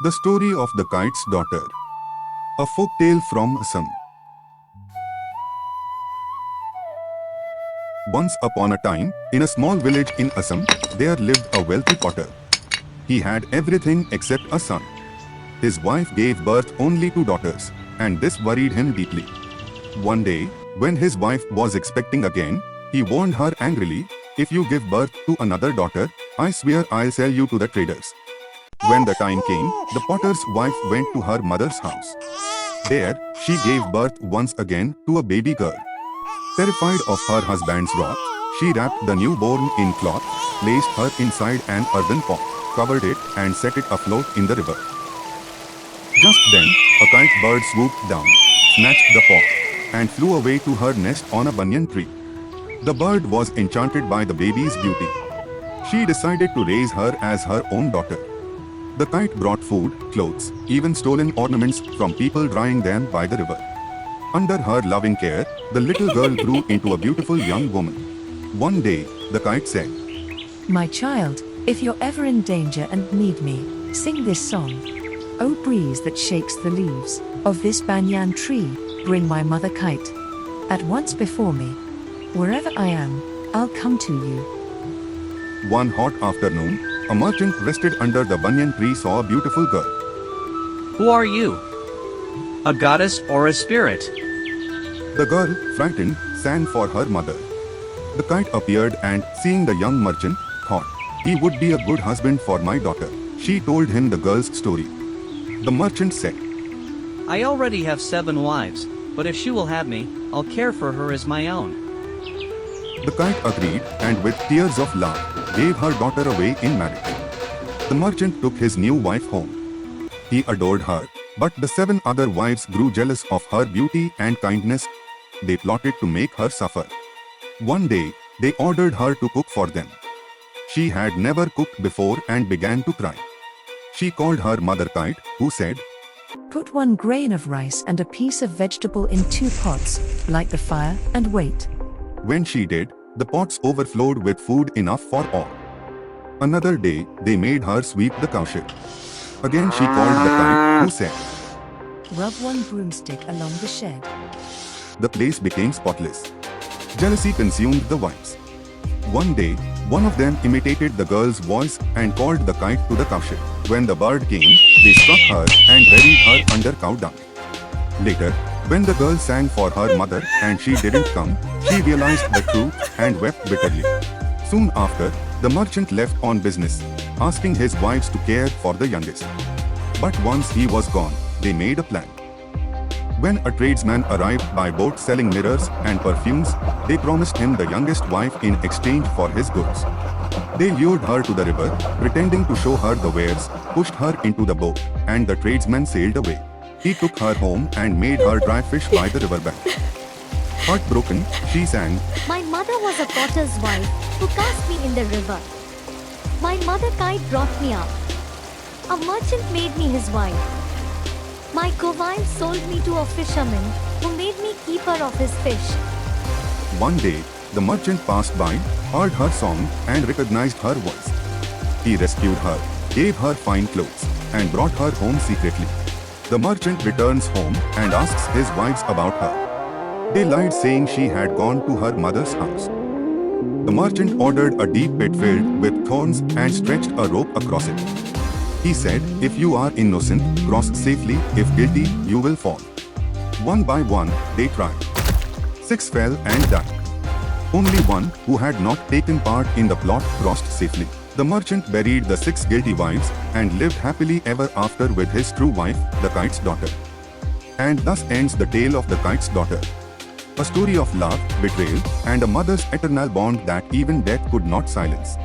The story of the kite's daughter. A folktale from Assam. Once upon a time, in a small village in Assam, there lived a wealthy potter. He had everything except a son. His wife gave birth only to daughters, and this worried him deeply. One day, when his wife was expecting again, he warned her angrily, "If you give birth to another daughter, I swear I'll sell you to the traders." When the time came, the potter's wife went to her mother's house. There, she gave birth once again to a baby girl. Terrified of her husband's wrath, she wrapped the newborn in cloth, placed her inside an earthen pot, covered it and set it afloat in the river. Just then, a kite bird swooped down, snatched the pot, and flew away to her nest on a banyan tree. The bird was enchanted by the baby's beauty. She decided to raise her as her own daughter. The kite brought food, clothes, even stolen ornaments from people drying them by the river. Under her loving care, the little girl grew into a beautiful young woman. One day, the kite said, "My child, if you're ever in danger and need me, sing this song. O breeze that shakes the leaves of this banyan tree, bring my mother kite at once before me. Wherever I am, I'll come to you." One hot afternoon, a merchant rested under the banyan tree saw a beautiful girl. Who are you? A goddess or a spirit? The girl, frightened, sang for her mother. The kite appeared and, seeing the young merchant, thought, "He would be a good husband for my daughter." She told him the girl's story. The merchant said, I already have 7 wives, but if she will have me, I'll care for her as my own. The kite agreed and with tears of love, gave her daughter away in marriage. The merchant took his new wife home. He adored her, but the 7 other wives grew jealous of her beauty and kindness. They plotted to make her suffer. One day, they ordered her to cook for them. She had never cooked before and began to cry. She called her mother kite, who said, "Put 1 grain of rice and a piece of vegetable in 2 pots, light the fire and wait." When she did, the pots overflowed with food enough for all. Another day, they made her sweep the cowshed. Again she called the kite, who said, "Rub 1 broomstick along the shed." The place became spotless. Jealousy consumed the wives. One day, one of them imitated the girl's voice and called the kite to the cowshed. When the bird came, they struck her and buried her under cow dung. Later, when the girl sang for her mother and she didn't come, she realized the truth and wept bitterly. Soon after, the merchant left on business, asking his wives to care for the youngest. But once he was gone, they made a plan. When a tradesman arrived by boat selling mirrors and perfumes, they promised him the youngest wife in exchange for his goods. They lured her to the river, pretending to show her the wares, pushed her into the boat, and the tradesman sailed away. He took her home and made her dry fish by the riverbank. Heartbroken, she sang, My mother was a potter's wife who cast me in the river. My mother kite brought me up. A merchant made me his wife. My co-wife sold me to a fisherman who made me keeper of his fish. One day, the merchant passed by, heard her song, and recognized her voice. He rescued her, gave her fine clothes, and brought her home secretly. The merchant returns home and asks his wives about her. They lied, saying she had gone to her mother's house. The merchant ordered a deep pit filled with thorns and stretched a rope across it. He said, "If you are innocent, cross safely. If guilty, you will fall." One by one, they tried. 6 fell and died. Only one, who had not taken part in the plot, crossed safely. The merchant buried the 6 guilty wives and lived happily ever after with his true wife, the kite's daughter. And thus ends the tale of the kite's daughter. A story of love, betrayal, and a mother's eternal bond that even death could not silence.